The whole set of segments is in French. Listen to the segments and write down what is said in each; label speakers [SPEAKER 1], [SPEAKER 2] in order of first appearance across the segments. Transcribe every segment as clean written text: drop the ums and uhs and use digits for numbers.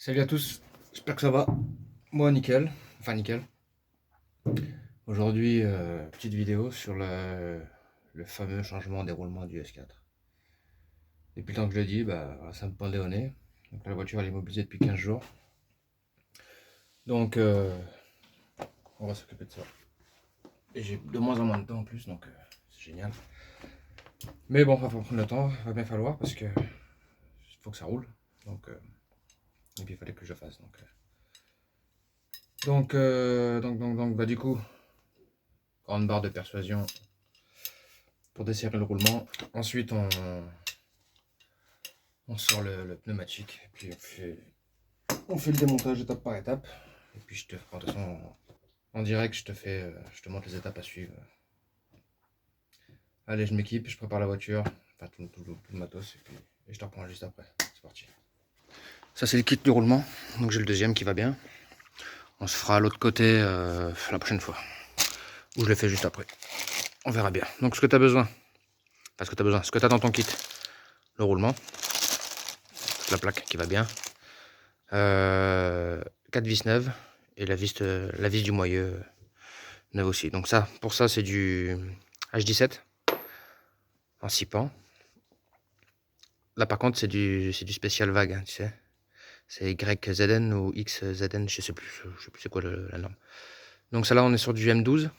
[SPEAKER 1] Salut à tous, j'espère que ça va. Moi nickel, enfin nickel. Aujourd'hui, petite vidéo sur le fameux changement de déroulement du S4. Depuis le temps que je le dis, ça me pendait au nez. Donc la voiture elle est immobilisée depuis 15 jours. Donc on va s'occuper de ça. Et j'ai de moins en moins de temps en plus, donc c'est génial. Mais bon, il va falloir prendre le temps, va bien falloir parce que il faut que ça roule. Donc, et puis il fallait que je le fasse. Donc, du coup, grande barre de persuasion pour desserrer le roulement. Ensuite, on sort le pneumatique, et puis on fait le démontage étape par étape. Et puis de toute façon, en direct, je te montre les étapes à suivre. Allez, je m'équipe, je prépare la voiture, enfin tout le matos, et je te reprends juste après. C'est parti. Ça, c'est le kit du roulement. Donc j'ai le deuxième qui va bien. On se fera l'autre côté la prochaine fois. Ou je le fais juste après. On verra bien. Donc ce que tu as besoin, ce que tu as dans ton kit, le roulement, la plaque qui va bien, 4 vis neuves et la vis du moyeu neuve aussi. Donc ça, pour ça, c'est du H17 en 6 pans. Là par contre, c'est du spécial vague, hein, tu sais. C'est YZN ou XZN, je sais plus c'est quoi la norme. Donc celle-là, on est sur du M12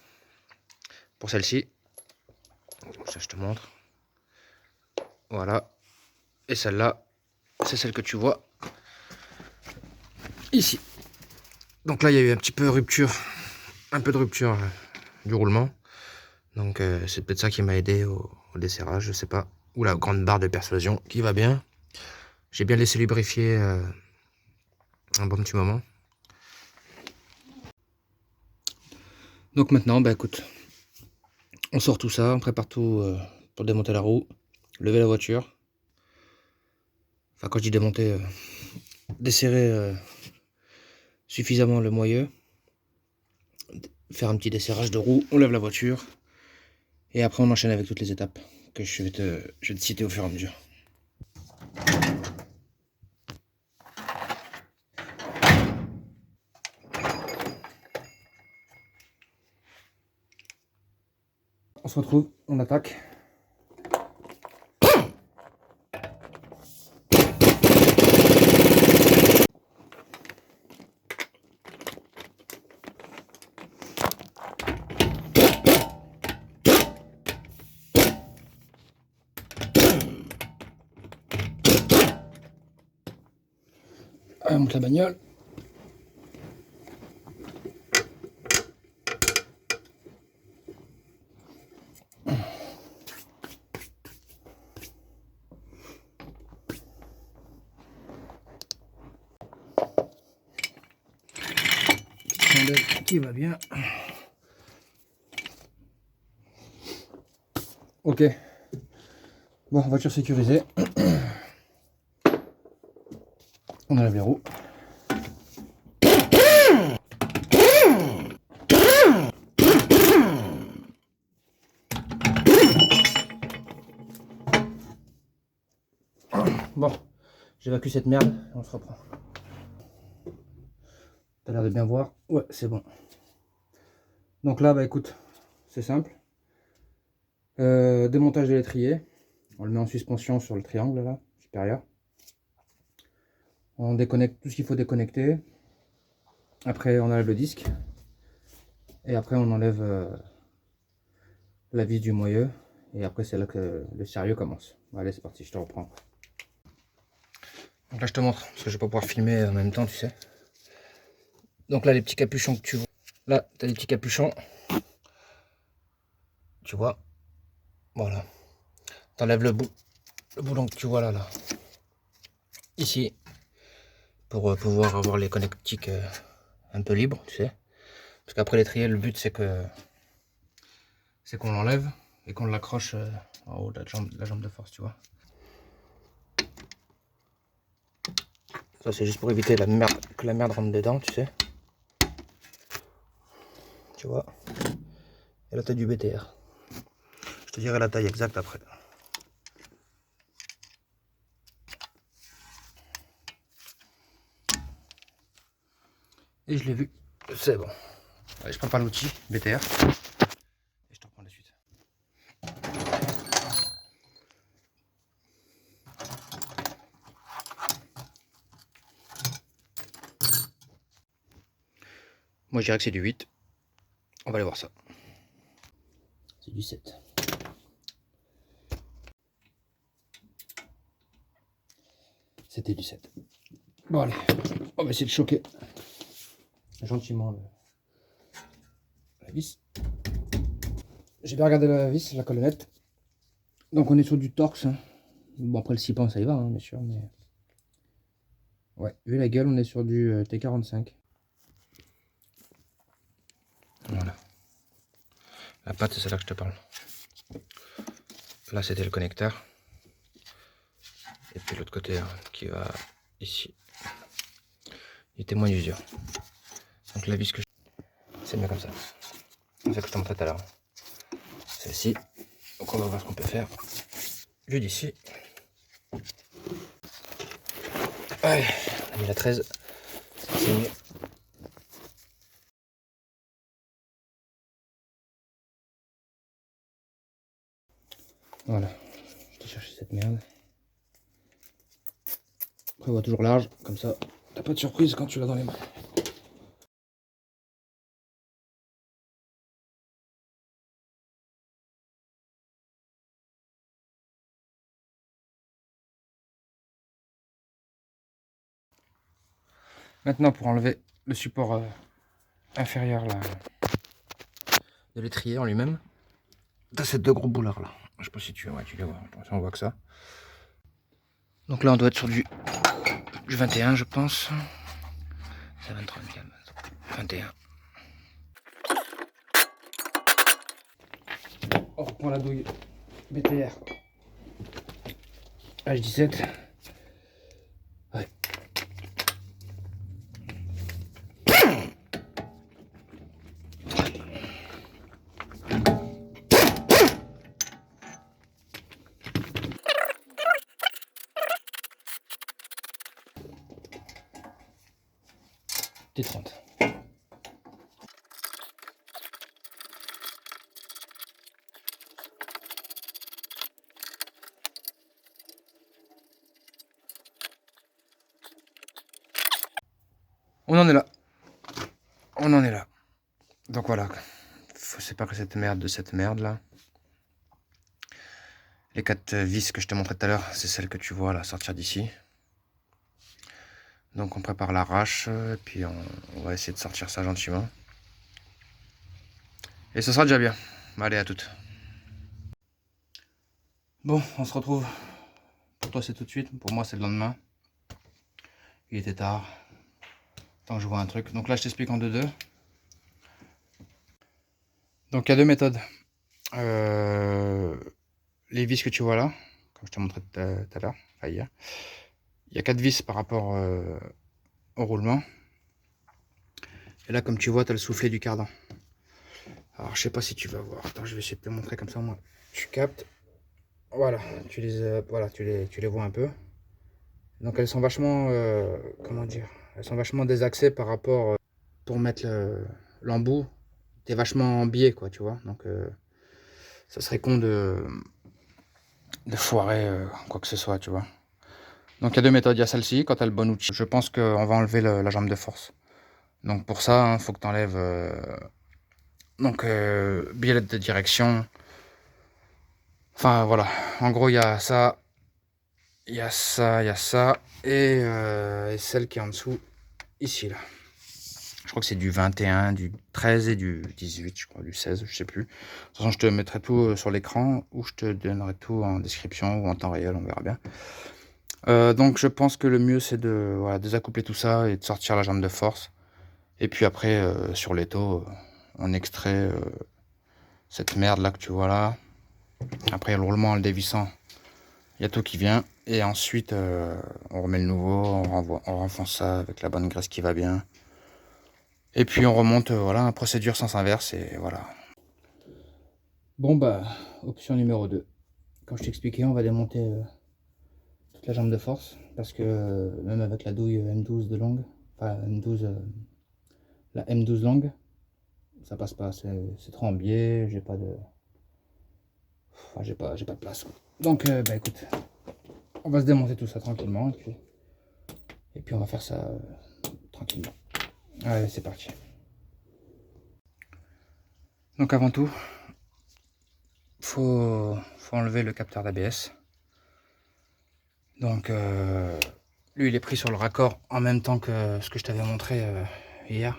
[SPEAKER 1] pour celle-ci. Ça, je te montre. Voilà. Et celle-là, c'est celle que tu vois ici. Donc là, il y a eu un peu de rupture du roulement. Donc c'est peut-être ça qui m'a aidé au desserrage, je sais pas. Ou la grande barre de persuasion qui va bien. J'ai bien laissé lubrifier un bon petit moment. Donc maintenant, écoute, on sort tout ça, on prépare tout pour démonter la roue, lever la voiture. Enfin, quand je dis démonter, desserrer suffisamment le moyeu, faire un petit desserrage de roue, on lève la voiture, et après on enchaîne avec toutes les étapes que je vais te citer au fur et à mesure. On se retrouve, on attaque. On monte la bagnole. Qui va bien. Ok. Bon, voiture sécurisée. On enlève les roues. Bon, j'évacue cette merde et on se reprend. T'as l'air de bien voir. Ouais, c'est bon. Donc là, écoute, c'est simple. Démontage de l'étrier. On le met en suspension sur le triangle là, supérieur. On déconnecte tout ce qu'il faut déconnecter. Après, on enlève le disque. Et après, on enlève la vis du moyeu. Et après, c'est là que le sérieux commence. Allez, c'est parti, je te reprends. Donc là, je te montre, parce que je vais pas pouvoir filmer en même temps, tu sais. Donc là, les petits capuchons que tu vois. Là, tu as des petits capuchons. Tu vois. Voilà. T'enlèves le boulon que tu vois là. Ici. Pour pouvoir avoir les connectiques un peu libres, tu sais. Parce qu'après l'étrier, le but c'est qu'on l'enlève et qu'on l'accroche en haut de la jambe de force, tu vois. Ça c'est juste pour éviter que la merde rentre dedans, tu sais. Tu vois. Et là t'as du BTR. Je te dirai la taille exacte après. Et je l'ai vu. C'est bon. Allez, je prépare l'outil BTR. Et je te reprends la suite. Moi je dirais que c'est du 8. On va aller voir ça. C'est du 7. C'était du 7. Bon allez, on va essayer de choquer gentiment la vis. J'ai bien regardé la vis, la colonnette. Donc on est sur du Torx. Hein. Bon après le 6 pans ça y va, hein, bien sûr, mais... Ouais, vu la gueule, on est sur du T45. Voilà. La patte, c'est celle-là que je te parle. Là, c'était le connecteur. Et puis l'autre côté, hein, qui va ici. Il était moins d'usure. Donc la vis que je... C'est mieux comme ça. C'est ça que je te montrais tout à l'heure. Celle-ci. Donc on va voir ce qu'on peut faire. Vu d'ici. Allez, on a mis la 13. C'est mieux. Voilà. Je t'ai cherché cette merde. Prévois toujours large, comme ça, t'as pas de surprise quand tu l'as dans les mains. Maintenant, pour enlever le support inférieur là, de l'étrier en lui-même, t'as ces deux gros boulards là. Je sais pas si tu les vois, on voit que ça. Donc là, on doit être sur du 21, je pense. C'est 23, 21. On reprend la douille BTR H17. Ouais. T30. On en est là. On en est là. Donc voilà. Faut séparer cette merde de cette merde là. Les 4 vis que je te montrais tout à l'heure, c'est celles que tu vois là sortir d'ici. Donc on prépare l'arrache, et puis on va essayer de sortir ça gentiment. Et ce sera déjà bien. Allez, à toutes. Bon, on se retrouve. Pour toi c'est tout de suite, pour moi c'est le lendemain. Il était tard. Tant que je vois un truc. Donc là je t'explique en 2-2. Donc il y a deux méthodes. Les vis que tu vois là, comme je te montrais tout à l'heure, enfin hier. Il y a 4 vis par rapport au roulement. Et là comme tu vois, tu as le soufflet du cardan. Alors je sais pas si tu vas voir. Attends, je vais essayer de te montrer comme ça moi. Tu captes. Voilà, tu les vois un peu. Donc elles sont vachement, comment dire, elles sont vachement désaxées par rapport, pour mettre l'embout, t'es vachement biais quoi, tu vois. Donc ça serait con de foirer quoi que ce soit, tu vois. Donc il y a deux méthodes, il y a celle-ci, quand tu as le bon outil. Je pense qu'on va enlever la jambe de force. Donc pour ça, il faut que tu enlèves billet de direction. Enfin voilà, en gros il y a ça, il y a ça, il y a ça, et celle qui est en dessous, ici là. Je crois que c'est du 21, du 13 et du 18, je crois, du 16, je sais plus. De toute façon, je te mettrai tout sur l'écran, ou je te donnerai tout en description, ou en temps réel, on verra bien. Donc je pense que le mieux c'est de désaccoupler tout ça et de sortir la jambe de force. Et puis après, sur l'étau, on extrait cette merde là que tu vois là. Après le roulement en le dévissant, il y a tout qui vient. Et ensuite, on remet le nouveau, on renfonce ça avec la bonne graisse qui va bien. Et puis on remonte, voilà, procédure sens inverse et voilà. Bon bah, option numéro 2. Comme je t'expliquais, on va démonter toute la jambe de force. Parce que même avec la douille M12 de longue, enfin M12 la M12 longue, ça passe pas, c'est trop en biais, j'ai pas de... Enfin, j'ai pas de place. Donc, bah écoute, on va se démonter tout ça tranquillement, et puis on va faire ça tranquillement. Allez, c'est parti. Donc avant tout, faut enlever le capteur d'ABS. Donc lui il est pris sur le raccord en même temps que ce que je t'avais montré hier,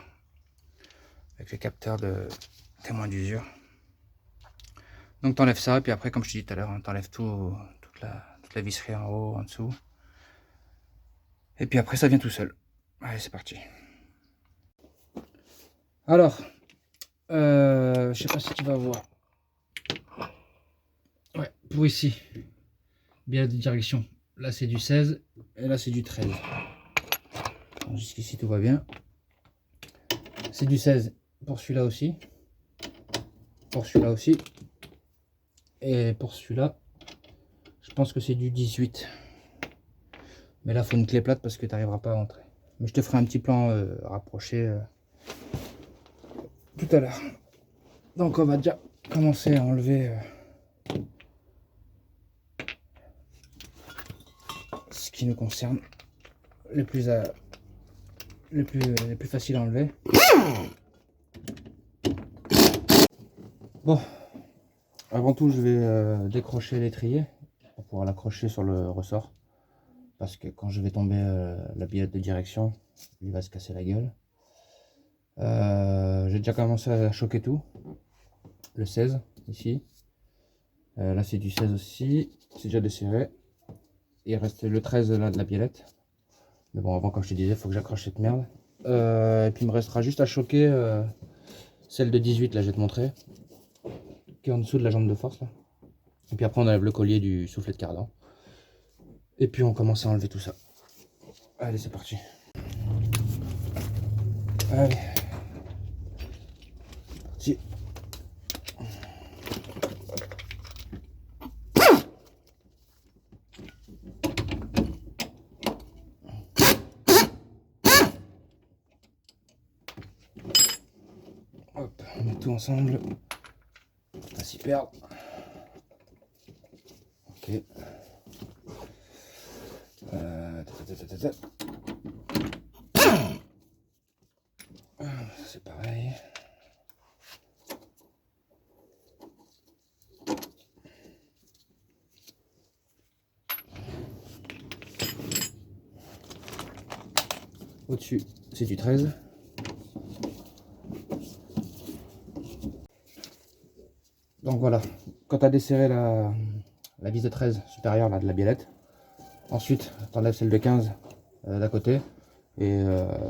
[SPEAKER 1] avec les capteurs de témoin d'usure. Donc t'enlèves ça, et puis après, comme je te dis tout à l'heure, hein, t'enlèves toute la visserie en haut, en dessous. Et puis après ça vient tout seul. Allez, c'est parti. Alors, je sais pas si tu vas voir. Ouais, pour ici, bien de direction. Là c'est du 16 et là c'est du 13. Jusqu'ici tout va bien. C'est du 16 pour celui-là aussi. Pour celui-là aussi. Et pour celui-là, je pense que c'est du 18. Mais là, il faut une clé plate parce que tu n'arriveras pas à entrer. Mais je te ferai un petit plan rapproché tout à l'heure. Donc on va déjà commencer à enlever ce qui nous concerne. Les plus faciles à enlever. Bon, avant tout, je vais décrocher l'étrier pour pouvoir l'accrocher sur le ressort. Parce que quand je vais tomber la billette de direction, il va se casser la gueule. J'ai déjà commencé à choquer tout. Le 16 ici. Là c'est du 16 aussi. C'est déjà desserré. Il reste le 13 là de la biellette. Mais bon, avant, comme je te disais, il faut que j'accroche cette merde. Et puis il me restera juste à choquer celle de 18, là je vais te montrer. Qui est en dessous de la jambe de force là. Et puis après on enlève le collier du soufflet de cardan. Et puis on commence à enlever tout ça. Allez, c'est parti. Allez. C'est parti. Hop, on met tout ensemble. Pas s'y perdre. Ok. C'est pareil. Au-dessus, c'est du 13. Donc voilà, quand tu as desserré la vis de 13 supérieure là, de la biellette, ensuite tu enlèves celle de 15 d'à côté, et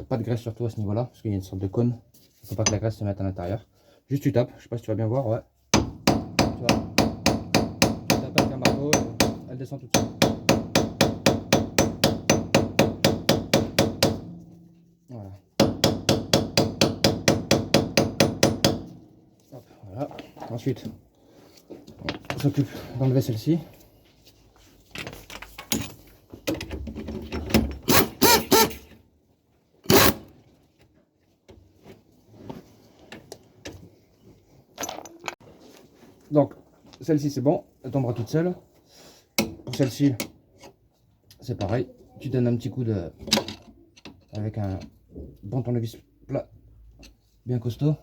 [SPEAKER 1] pas de graisse surtout à ce niveau là, parce qu'il y a une sorte de cône, il ne faut pas que la graisse se mette à l'intérieur. Juste tu tapes, je sais pas si tu vas bien voir, ouais. Tu vois, tu tapes avec un marteau, elle descend toute seule. Voilà. Hop, voilà. Ensuite, on s'occupe d'enlever celle-ci. Donc, celle-ci c'est bon, elle tombera toute seule. Pour celle-ci, c'est pareil. Tu donnes un petit coup de... avec un bon tournevis plat, bien costaud.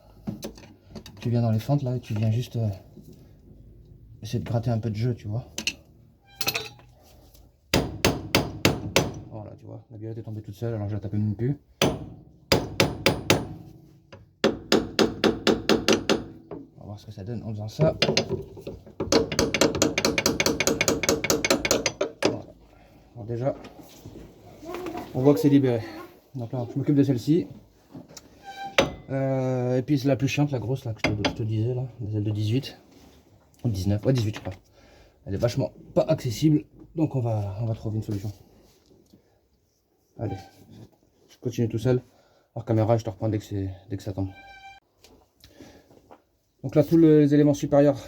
[SPEAKER 1] Tu viens dans les fentes là et tu viens juste essayer de gratter un peu de jeu, tu vois. Voilà, tu vois, la biellette est tombée toute seule, alors je la tape même plus. On va voir ce que ça donne en faisant ça. Voilà. Alors déjà, on voit que c'est libéré. Donc là, je m'occupe de celle-ci. Et puis c'est la plus chiante, la grosse là que je te disais là, celle de 18 ou 19, ouais 18 je crois. Elle est vachement pas accessible, donc on va trouver une solution. Allez, je continue tout seul. Hors caméra, je te reprends dès que ça tombe. Donc là, tous les éléments supérieurs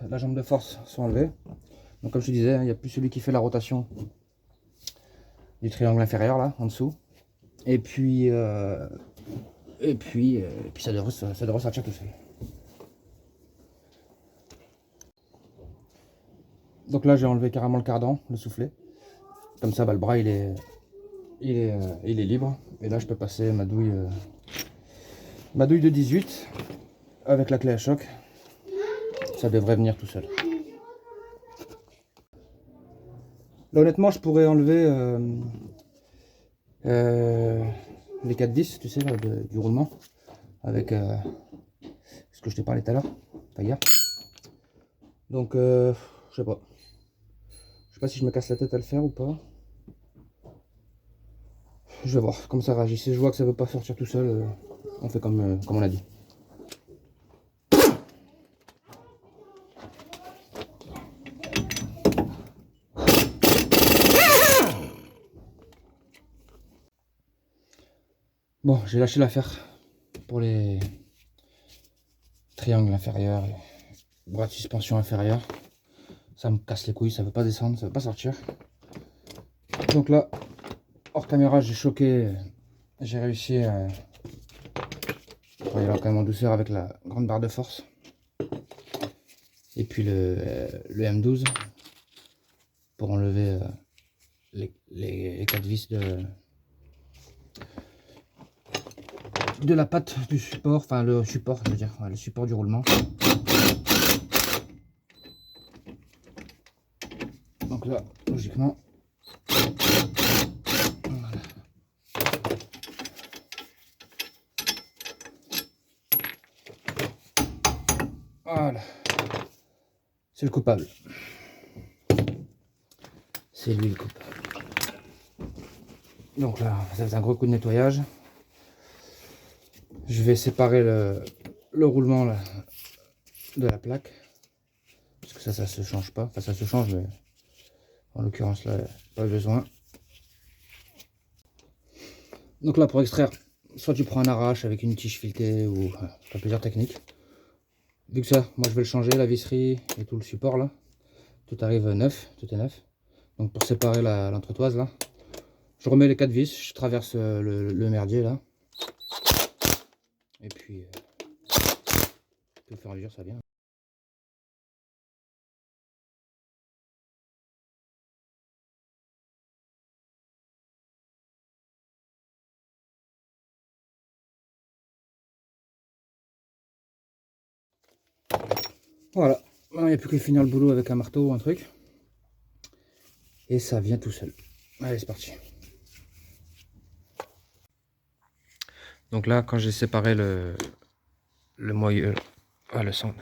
[SPEAKER 1] de la jambe de force sont enlevés. Donc comme je te disais, il n'y a plus celui qui fait la rotation du triangle inférieur là, en dessous. Et puis Et puis ça devrait sortir tout seul. Donc là j'ai enlevé carrément le cardan, le soufflet. Comme ça bah, le bras il est libre. Et là je peux passer ma douille de 18 avec la clé à choc. Ça devrait venir tout seul. Là honnêtement je pourrais enlever les 4 vis, tu sais, là, du roulement. Avec ce que je t'ai parlé tout à l'heure, pas hier. Donc je sais pas. Je sais pas si je me casse la tête à le faire ou pas. Je vais voir comment ça réagit. Si je vois que ça veut pas sortir tout seul, on fait comme on a dit. Bon, j'ai lâché l'affaire pour les triangles inférieurs et bras de suspension inférieur. Ça me casse les couilles, ça veut pas descendre, ça veut pas sortir. Donc là, hors caméra, j'ai choqué, j'ai réussi à aller là quand même en douceur avec la grande barre de force. Et puis le M12 pour enlever les 4 vis de la patte du support, enfin le support, je veux dire, le support du roulement. Donc là, logiquement, voilà, c'est le coupable. C'est lui le coupable. Donc là, ça fait un gros coup de nettoyage. Je vais séparer le roulement là, de la plaque. Parce que ça se change pas. Enfin, ça se change, mais en l'occurrence là, pas besoin. Donc là, pour extraire, soit tu prends un arrache avec une tige filetée ou t'as plusieurs techniques. Vu que ça, moi je vais le changer, la visserie et tout le support là. Tout arrive neuf, tout est neuf. Donc pour séparer l'entretoise là, je remets les 4 vis, je traverse le merdier là. Et puis, au fur et à mesure ça vient. Voilà, maintenant il n'y a plus qu'à finir le boulot avec un marteau ou un truc. Et ça vient tout seul. Allez, c'est parti. Donc là, quand j'ai séparé le moyeu, le centre,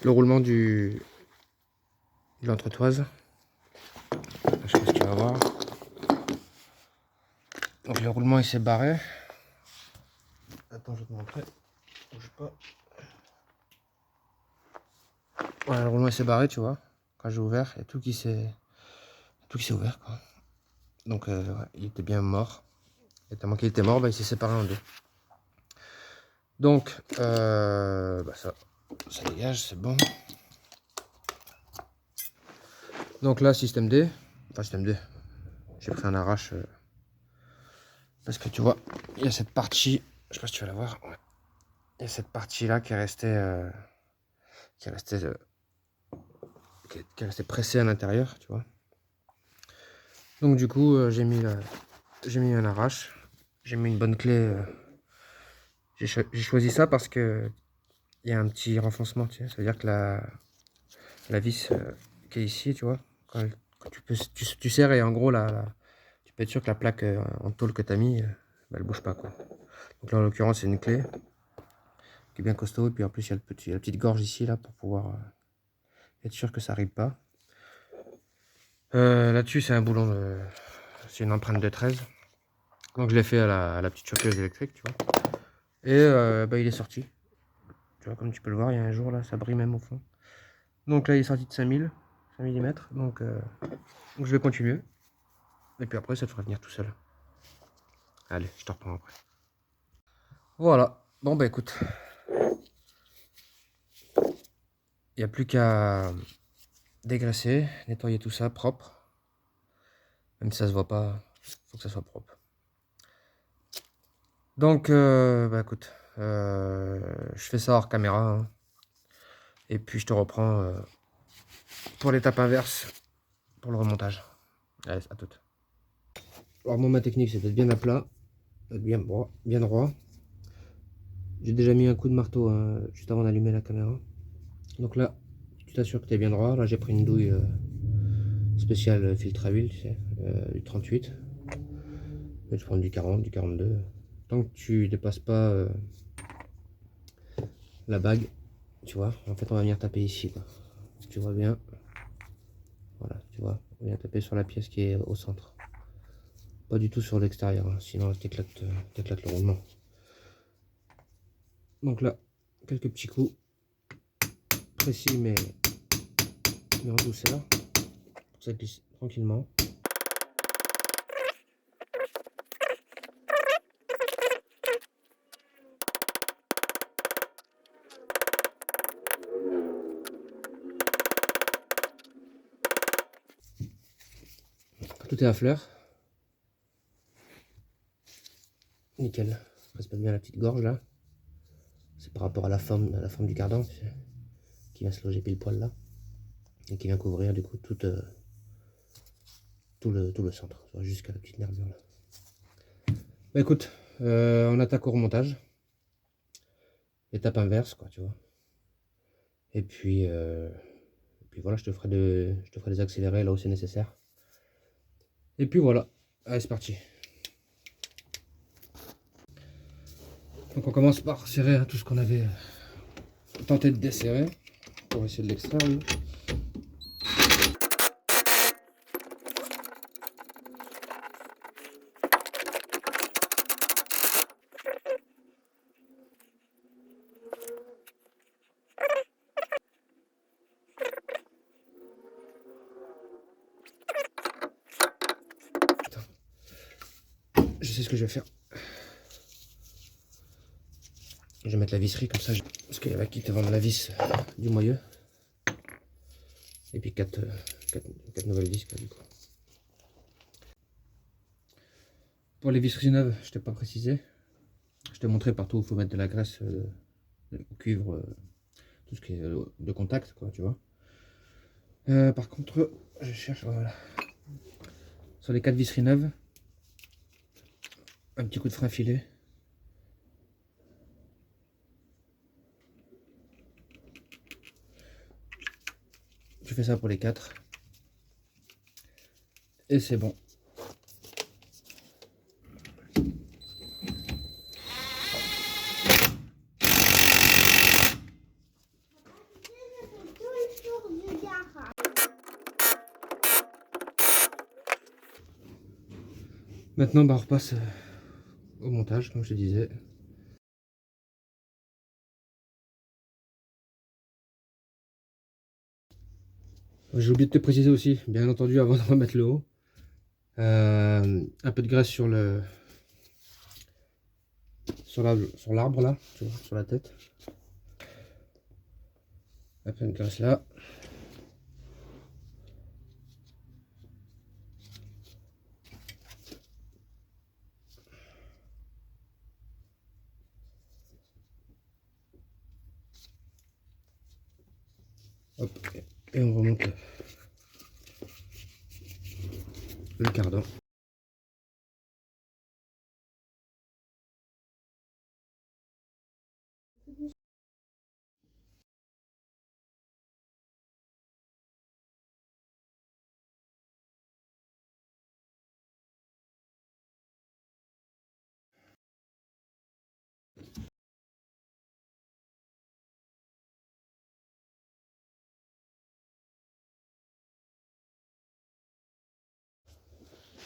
[SPEAKER 1] le roulement de l'entretoise, je sais pas si tu vas voir. Donc le roulement il s'est barré. Attends, je vais te montrer. Bouge pas. Voilà, le roulement il s'est barré, tu vois. Quand j'ai ouvert, il y a tout qui s'est ouvert, quoi. Donc ouais, il était bien mort. Et tellement qu'il était mort, bah, il s'est séparé en deux. Donc bah, ça dégage, c'est bon. Donc là, système D. Enfin, système D. J'ai pris un arrache. Parce que tu vois, il y a cette partie. Je sais pas si tu vas la voir. Ouais. Il y a cette partie là qui est restée. Qui est restée pressée à l'intérieur, tu vois. Donc du coup, j'ai mis un arrache. J'ai mis une bonne clé. J'ai choisi ça parce que il y a un petit renfoncement, tu sais. Ça veut dire que la vis qui est ici, tu vois, quand tu serres et en gros tu peux être sûr que la plaque en tôle que tu as mis, bah, elle bouge pas, quoi. Donc là en l'occurrence c'est une clé qui est bien costaud et puis en plus il y a la petite gorge ici là pour pouvoir être sûr que ça arrive pas. Là-dessus c'est un boulon, c'est une empreinte de 13. Donc je l'ai fait à la petite choqueuse électrique, tu vois. Et bah, il est sorti. Tu vois, comme tu peux le voir, il y a un jour là, ça brille même au fond. Donc là il est sorti de 5 mm. Donc je vais continuer. Et puis après ça devrait venir tout seul. Allez, je te reprends après. Voilà. Bon bah écoute. Il n'y a plus qu'à dégraisser, nettoyer tout ça propre. Même si ça se voit pas, il faut que ça soit propre. Donc, bah écoute, je fais ça hors caméra, hein, et puis je te reprends pour l'étape inverse, pour le remontage. Allez, à toute. Alors moi, ma technique, c'est d'être bien à plat, d'être bien droit, bien droit. J'ai déjà mis un coup de marteau hein, juste avant d'allumer la caméra. Donc là, tu t'assures que tu es bien droit. Là, j'ai pris une douille spéciale filtre à huile, tu sais, du 38. Mais je prends du 40, du 42. Tant que tu dépasses pas la bague, tu vois, en fait, on va venir taper ici, quoi. Si tu vois bien, voilà, tu vois, on vient taper sur la pièce qui est au centre. Pas du tout sur l'extérieur, hein, sinon t'éclates le roulement. Donc là, quelques petits coups précis mais en douceur, pour que ça glisse tranquillement. Tout est à fleur. Nickel. Respecte bien la petite gorge là. C'est par rapport à la forme du cardan qui vient se loger pile poil là. Et qui vient couvrir du coup tout le centre, jusqu'à la petite nervure là. Bah écoute, on attaque au remontage. Étape inverse quoi, tu vois. Et puis voilà, je te ferai des accélérés là où c'est nécessaire. Et puis voilà, allez c'est parti. Donc on commence par serrer tout ce qu'on avait tenté de desserrer pour essayer de l'extraire. Je sais ce que je vais faire. Je vais mettre la visserie comme ça, parce qu'il y en a qui te vendent la vis du moyeu. Et puis 4 nouvelles vis quoi, du coup. Pour les visseries neuves, je t'ai pas précisé. Je t'ai montré partout où il faut mettre de la graisse au cuivre, tout ce qui est de contact, quoi, tu vois. Par contre, je cherche, voilà. Sur les 4 visseries neuves, un petit coup de frein filé. Je fais ça pour les 4. Et c'est bon. Maintenant, bah, on repasse au montage, comme je te disais. J'ai oublié de te préciser aussi, bien entendu, avant de remettre le haut, un peu de graisse sur l'arbre là, tu vois, sur la tête. Un peu de graisse là. Hop, et on remonte le cardan.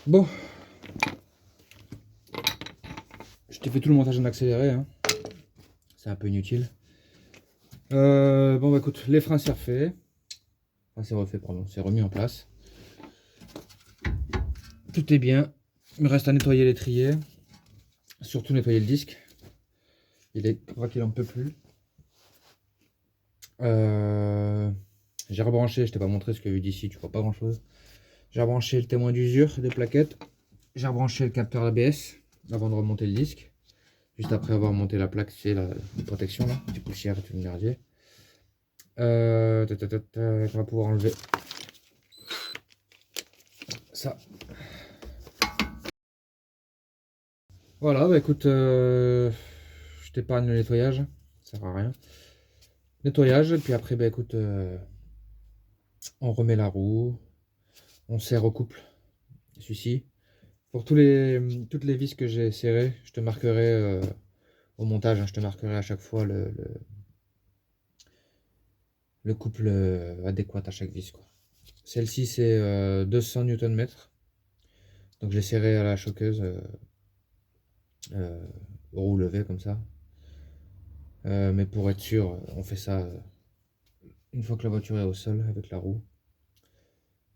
[SPEAKER 1] Bon, je t'ai fait tout le montage en accéléré, hein. C'est un peu inutile. Bon bah écoute, les freins c'est refait. Enfin c'est refait, pardon, c'est remis en place. Tout est bien. Il me reste à nettoyer l'étrier. Surtout nettoyer le disque. Il est qu'il en peut plus. J'ai rebranché, je t'ai pas montré ce qu'il y a eu d'ici, tu vois pas grand chose. J'ai rebranché le témoin d'usure des plaquettes. J'ai rebranché le capteur ABS avant de remonter le disque. juste après avoir monté la plaque, c'est la protection là, du poussière et tout le merdier. On va pouvoir enlever ça. Voilà, bah écoute, je t'épargne le nettoyage, ça sert à rien. Nettoyage, et puis après, bah écoute, on remet la roue, on serre au couple celui-ci. Pour toutes les vis que j'ai serrées, je te marquerai au montage, hein, je te marquerai à chaque fois le couple adéquat à chaque vis, quoi. Celle-ci c'est 200 Nm, donc je l'ai serré à la choqueuse au roue levée comme ça. Mais pour être sûr, on fait ça une fois que la voiture est au sol avec la roue.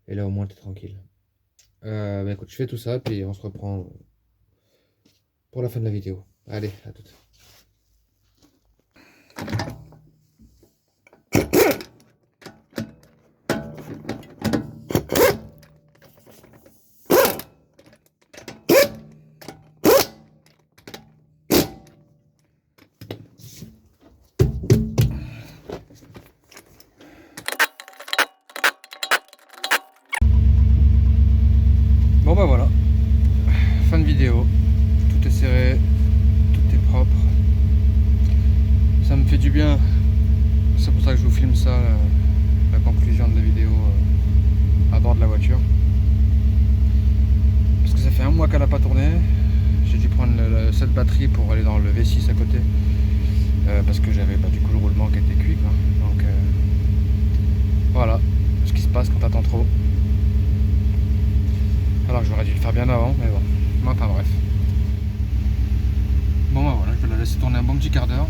[SPEAKER 1] Et là au moins t'es tranquille. Bah écoute, je fais tout ça, puis on se reprend pour la fin de la vidéo. Allez, à tout. Bon bah voilà, fin de vidéo, tout est serré, tout est propre, ça me fait du bien, c'est pour ça que je vous filme ça, la conclusion de la vidéo à bord de la voiture, parce que ça fait un mois qu'elle n'a pas tourné, j'ai dû prendre cette batterie pour aller dans le V6 à côté, parce que j'avais du coup le roulement qui était cuit, quoi. Donc voilà ce qui se passe quand t'attends trop. Alors que j'aurais dû le faire bien avant, mais bon. Enfin bref. Bon bah voilà, je vais la laisser tourner un bon petit quart d'heure.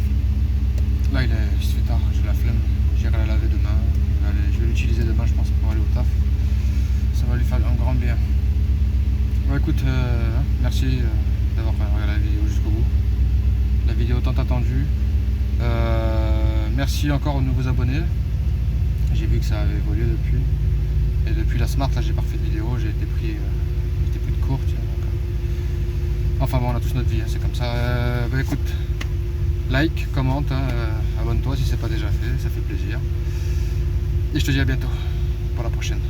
[SPEAKER 1] Là il se fait tard, j'ai la flemme. J'irai la laver demain. Je vais l'utiliser demain je pense pour aller au taf. Ça va lui faire un grand bien. Bon écoute, merci d'avoir regardé la vidéo jusqu'au bout. La vidéo tant attendue. Merci encore aux nouveaux abonnés. J'ai vu que ça avait évolué depuis. Et depuis la Smart, là j'ai pas refait de vidéo, j'ai été pris de court. Enfin bon, on a tous notre vie, hein, c'est comme ça. Bah écoute, like, commente, hein, abonne-toi si c'est pas déjà fait, ça fait plaisir. Et je te dis à bientôt pour la prochaine.